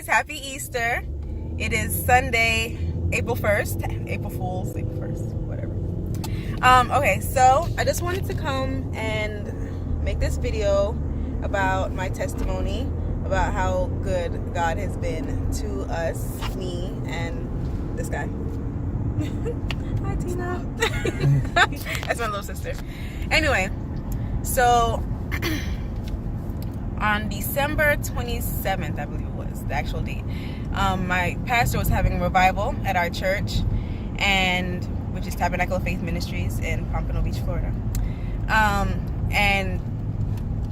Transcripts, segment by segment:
Happy Easter. It is Sunday, April 1st. April Fool's, April 1st, whatever. Okay, so I just wanted to come and make this video about my testimony, about how good God has been to us, me, and this guy. Hi, Tina. That's my little sister. Anyway, so on December 27th, I believe it was the actual date, my pastor was having a revival at our church, and which is Tabernacle of Faith Ministries in Pompano Beach, Florida. And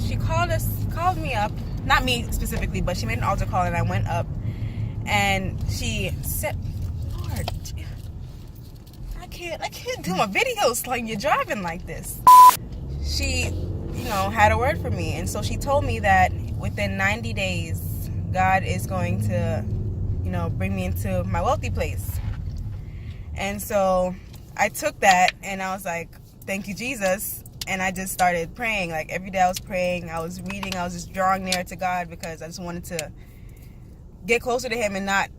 she called me up, not me specifically, but she made an altar call, and I went up, and she said, "Lord, I can't do my videos like you're driving like this." She, had a word for me, and so she told me that within 90 days, God is going to, bring me into my wealthy place. And so I took that, and I was like, "Thank you, Jesus." And I just started praying. Like every day I was praying, I was reading, I was just drawing near to God, because I just wanted to get closer to Him and not,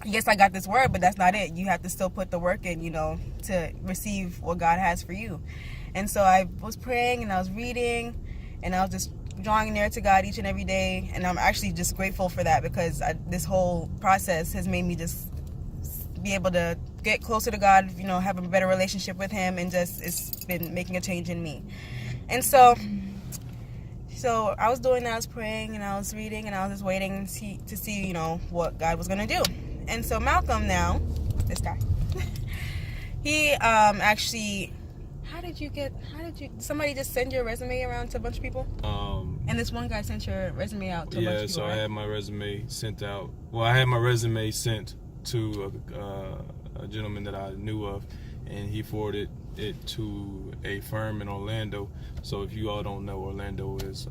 yes, I got this word, but that's not it. You have to still put the work in, to receive what God has for you. And so I was praying, and I was reading, and I was just drawing near to God each and every day. And I'm actually just grateful for that, because this whole process has made me just be able to get closer to God, have a better relationship with Him, and it's been making a change in me. And so I was doing that, I was praying, and I was reading, and I was just waiting to see, what God was going to do. And so Malcolm now, this guy, he actually, somebody just send your resume around to a bunch of people? And this one guy sent your resume out to a bunch of people, so right? I had my resume sent out. Well, I had my resume sent to a gentleman that I knew of, and he forwarded it to a firm in Orlando. So if you all don't know, Orlando is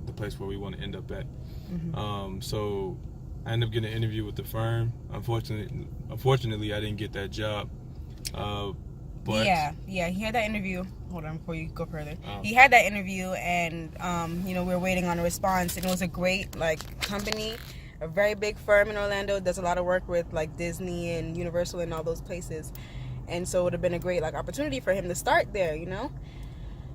the place where we want to end up at. Mm-hmm. So I ended up getting an interview with the firm. Unfortunately, I didn't get that job. But yeah, he had that interview. Hold on, before you go further. He had that interview, and we were waiting on a response, and it was a great company, a very big firm in Orlando. Does a lot of work with Disney and Universal and all those places, and so it would have been a great opportunity for him to start there,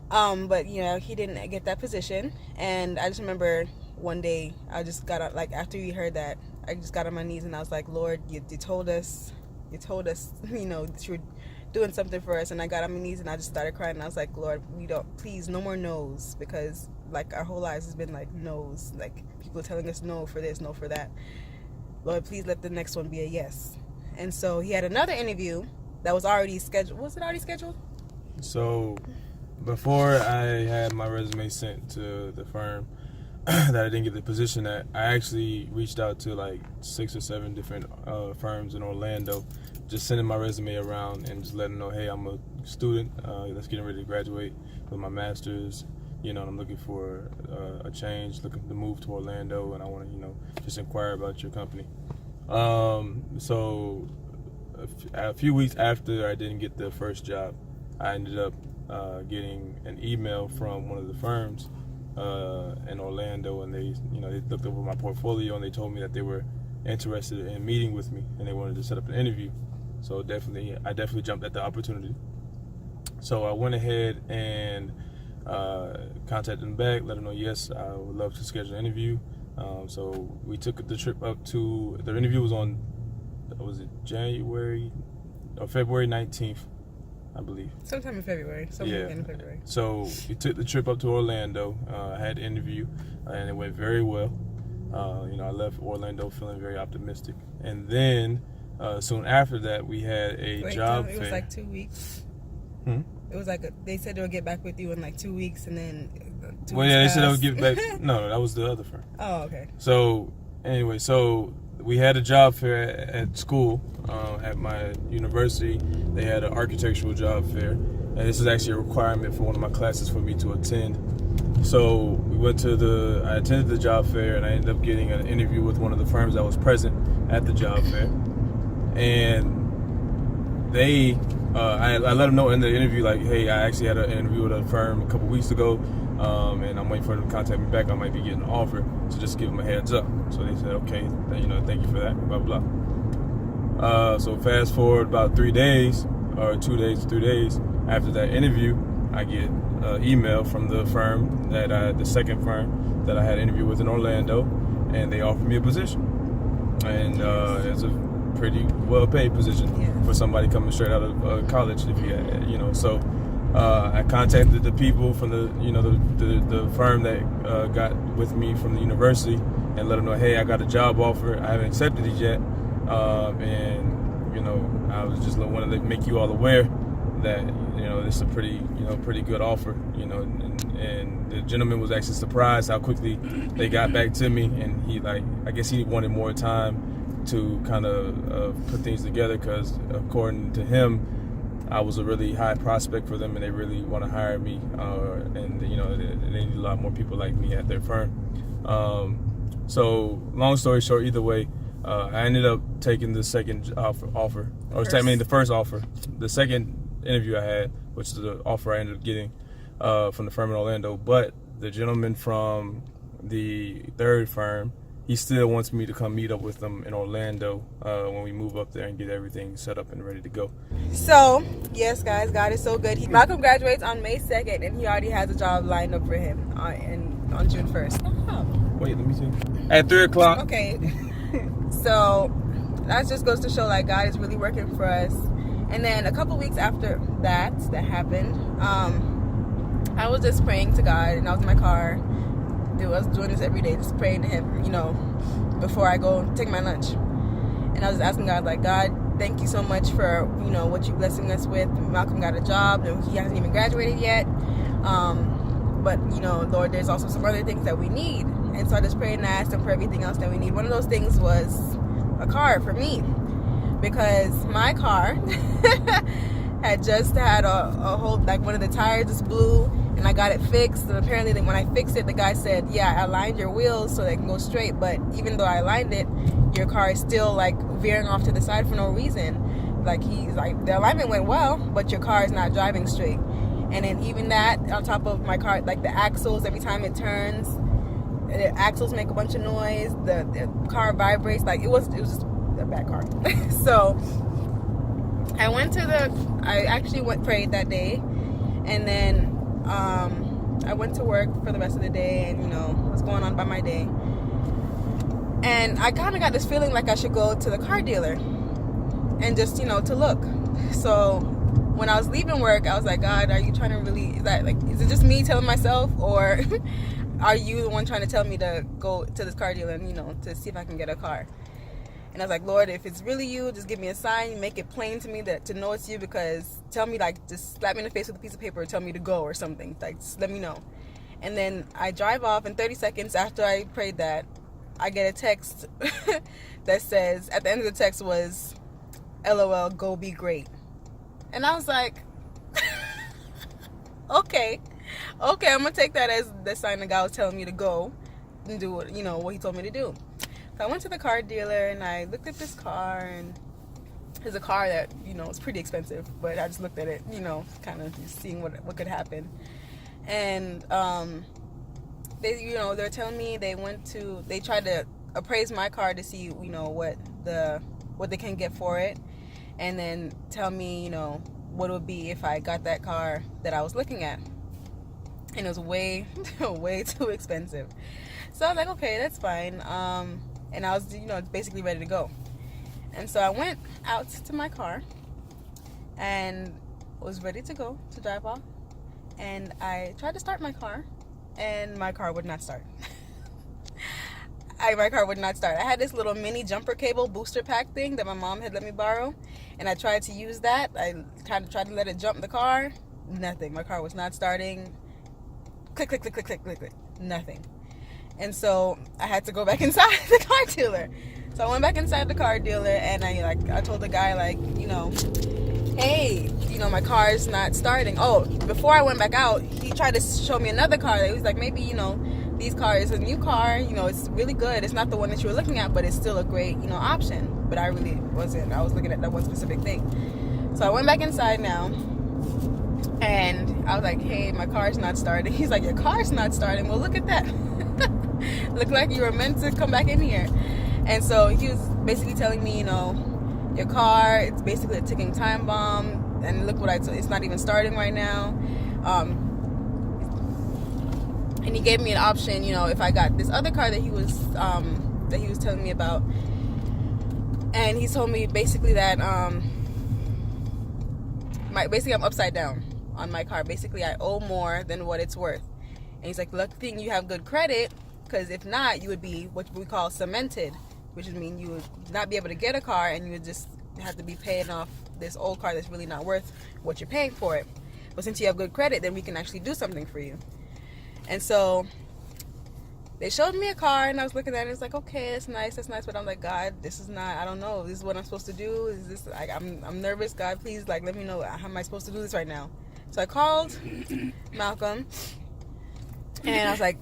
But he didn't get that position, and I just remember one day I just got after we heard that, I just got on my knees and I was like, "Lord, you told us, that you were doing something for us." And I got on my knees and I just started crying, and I was like, "Lord, please, no more no's," because our whole lives has been no's, people telling us no for this, no for that. Lord, please let the next one be a yes. And so he had another interview that was already scheduled. Was it already scheduled? So before I had my resume sent to the firm that I didn't get the position at, I actually reached out to 6 or 7 different firms in Orlando, just sending my resume around and just letting them know, hey, I'm a student that's getting ready to graduate with my master's, and I'm looking for a change, looking to move to Orlando, and I want to, just inquire about your company. So a few weeks after I didn't get the first job, I ended up getting an email from one of the firms in Orlando, and they looked over my portfolio, and they told me that they were interested in meeting with me, and they wanted to set up an interview. So I definitely jumped at the opportunity. So I went ahead and contacted them back, let them know, yes, I would love to schedule an interview. So we took the trip up to, the interview was on, was it January or February 19th, I believe. Sometime in February. In February. So we took the trip up to Orlando. I had an interview, and it went very well. I left Orlando feeling very optimistic. And then soon after that, we had a job fair. It was 2 weeks. It was they said they would get back with you in 2 weeks, and then 2 weeks they said they would get back. No, that was the other firm. Oh, okay. So anyway, we had a job fair at school, at my university. They had an architectural job fair, and this is actually a requirement for one of my classes for me to attend. So I attended the job fair, and I ended up getting an interview with one of the firms that was present at the job fair. And I let them know in the interview, hey, I actually had an interview with a firm a couple weeks ago. and I'm waiting for them to contact me back. I might be getting an offer, so just give them a heads up. So they said, okay, you know, thank you for that, blah blah. So fast forward about 3 days, or 2 days, 3 days after that interview, I get an email from the firm the second firm that I had an interview with in Orlando, and they offered me a position, and it's a pretty well-paid position for somebody coming straight out of college, if you know. So I contacted the people from the firm that got with me from the university and let them know, hey, I got a job offer. I haven't accepted it yet, and you know, I was just wanted to make you all aware that, you know, this is a pretty good offer, you know. And the gentleman was actually surprised how quickly they got back to me, and I guess he wanted more time to kind of put things together, because according to him, I was a really high prospect for them, and they really want to hire me, and you know, they need a lot more people like me at their firm. So long story short, either way, I ended up taking the second offer, or I mean the first offer. The second interview I had, which is the offer I ended up getting from the firm in Orlando. But the gentleman from the third firm, he still wants me to come meet up with them in Orlando when we move up there and get everything set up and ready to go. So, yes, guys, God is so good. Malcolm graduates on May 2nd, and he already has a job lined up for him on June 1st. Oh. Wait, let me see. At 3 o'clock. Okay. So, that just goes to show, like, God is really working for us. And then a couple weeks after that happened, I was just praying to God, and I was in my car. I was doing this every day, just praying to him, you know, before I go take my lunch. And I was asking God, like, God, thank you so much for, you know, what you're blessing us with. Malcolm got a job, and he hasn't even graduated yet. But, you know, Lord, there's also some other things that we need. And so I just prayed and asked him for everything else that we need. One of those things was a car for me, because my car had just had a whole, like, one of the tires just blew, and I got it fixed. And apparently when I fixed it, the guy said, yeah, I aligned your wheels so they can go straight, but even though I aligned it, your car is still, like, veering off to the side for no reason. Like, he's like, the alignment went well, but your car is not driving straight. And then even that, on top of my car, like, the axles, every time it turns, the axles make a bunch of noise, the car vibrates. Like, it was just a bad car. So I actually prayed that day, and then I went to work for the rest of the day, and, you know, was going on by my day. And I kind of got this feeling like I should go to the car dealer and just, you know, to look. So when I was leaving work, I was like, God, are you trying to really, is it just me telling myself, or are you the one trying to tell me to go to this car dealer and, you know, to see if I can get a car? And I was like, Lord, if it's really you, just give me a sign, make it plain to me to know it's you, because tell me, like, just slap me in the face with a piece of paper or tell me to go or something. Like, just let me know. And then I drive off, and 30 seconds after I prayed that, I get a text that says, at the end of the text was, LOL, go be great. And I was like, okay, I'm going to take that as the sign that God was telling me to go and do what, you know, what he told me to do. So I went to the car dealer, and I looked at this car, and it's a car that, you know, it's pretty expensive, but I just looked at it, you know, kind of just seeing what could happen. And they, you know, they're telling me they tried to appraise my car to see, you know, what they can get for it, and then tell me, you know, what it would be if I got that car that I was looking at. And it was way too expensive. So I was like, okay, that's fine. And I was, you know, basically ready to go. And so I went out to my car and was ready to go to drive off. And I tried to start my car, and my car would not start. My car would not start. I had this little mini jumper cable booster pack thing that my mom had let me borrow, and I tried to use that. I kind of tried to let it jump the car. Nothing. My car was not starting. Click, click, click, click, click, click, click. Nothing. And so I had to go back inside the car dealer. So I went back inside the car dealer, and I told the guy, like, you know, hey, you know, my car is not starting. Oh, before I went back out, he tried to show me another car. He was like, maybe, you know, these cars, a new car, you know, it's really good. It's not the one that you were looking at, but it's still a great, you know, option. But I really wasn't. I was looking at that one specific thing. So I went back inside now, And I was like, hey, my car's not starting. He's like, your car's not starting? Well, look at that. Look like you were meant to come back in here. And so he was basically telling me, your car, it's basically a ticking time bomb. And look what it's not even starting right now. And he gave me an option, if I got this other car that he was telling me about. And he told me basically that basically I'm upside down on my car. Basically, I owe more than what it's worth. And he's like, lucky thing you have good credit, because if not, you would be what we call cemented, which would mean you would not be able to get a car, and you would just have to be paying off this old car that's really not worth what you're paying for it. But since you have good credit, then we can actually do something for you. And so they showed me a car, and I was looking at it. It's like, okay, that's nice. But I'm like, God, this is not. I don't know. This is what I'm supposed to do. Is this? Like, I'm nervous. God, please, let me know. How am I supposed to do this right now? So I called Malcolm, and I was like,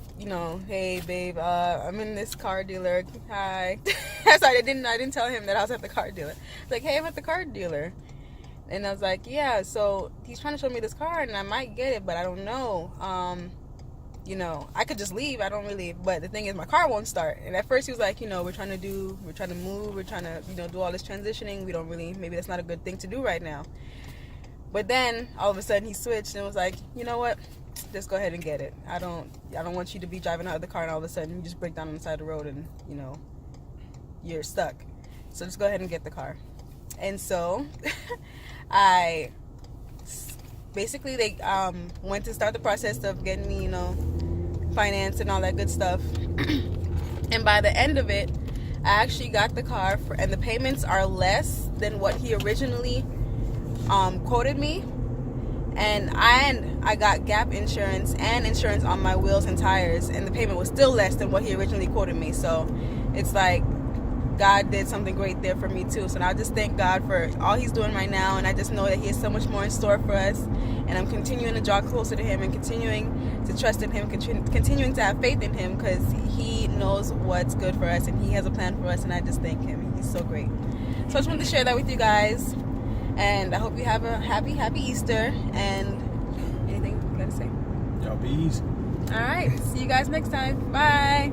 hey, babe, I'm in this car dealer. Hi. So I didn't tell him that I was at the car dealer. I was like, hey, I'm at the car dealer. And I was like, yeah. So he's trying to show me this car, and I might get it, but I don't know. I could just leave. I don't really, but the thing is my car won't start. And at first he was like, we're trying to move, we're trying to, do all this transitioning. Maybe that's not a good thing to do right now. But then all of a sudden he switched and was like, you know what? Just go ahead and get it. I don't want you to be driving out of the car and all of a sudden you just break down on the side of the road and, you're stuck. So just go ahead and get the car. And so basically they went to start the process of getting me, finance and all that good stuff. And by the end of it, I actually got the car and the payments are less than what he originally quoted me. And I got gap insurance and insurance on my wheels and tires, and the payment was still less than what he originally quoted me. So it's like God did something great there for me too. So now I just thank God for all he's doing right now, and I just know that he has so much more in store for us. And I'm continuing to draw closer to him and continuing to trust in him, continuing to have faith in him, because he knows what's good for us and he has a plan for us, and I just thank him. He's so great. So I just wanted to share that with you guys, and I hope you have a happy Easter. And anything you gotta say? Y'all be easy. All right, see you guys next time. Bye.